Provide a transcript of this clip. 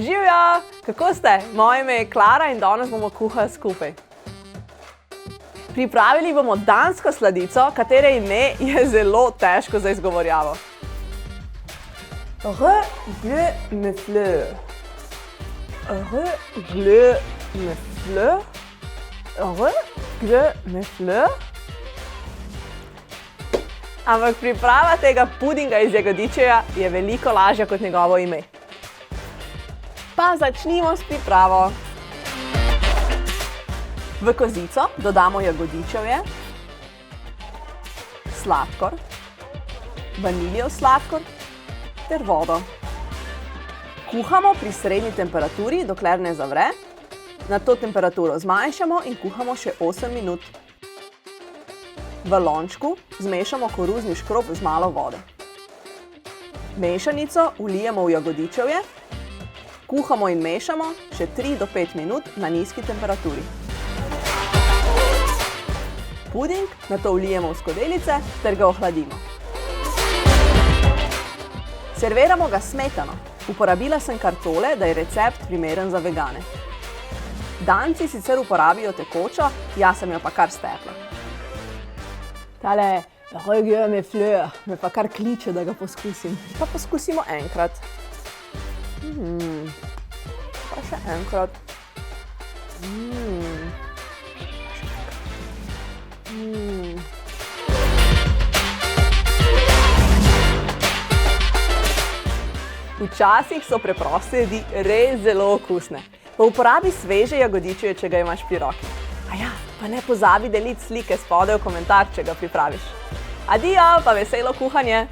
Živjo! Kako ste? Moje ime je Klara in danes bomo kuhali skupaj. Pripravili bomo dansko sladico, katere ime je zelo težko za izgovorjavo. Reglefleur. Reglefleur. Reglefleur. Ampak priprava tega pudinga iz jagodičeja je veliko lažja kot njegovo ime. Pa začnimo s pripravo. V kozico dodamo jagodičevje, sladkor, vaniljev sladkor ter vodo. Kuhamo pri srednji temperaturi, dokler ne zavre. Nato temperaturo zmanjšamo in kuhamo še 8 minut. V lončku zmešamo koruzni škrob z malo vode. Mešanico vlijemo v jagodičevje, kuhamo in mešamo še 3 do 5 minut na nizki temperaturi. Puding nato vlijemo v skodelice ter ga ohladimo. Serviramo ga s smetano. Uporabila sem kar tole, da je recept primeren za vegane. Danci sicer uporabijo tekočo, jaz sem jo pa kar stepla. Tale reglefleur me pa kar kliče, da ga poskusim. Pa poskusimo enkrat. Pa še enkrat. Včasih so preproste jedi res zelo okusne. Pa uporabi sveže jagodičeje, če ga imaš pri roki. Aja, pa ne pozabi deliti slike spodaj v komentar, če ga pripraviš. Adijo, pa veselo kuhanje!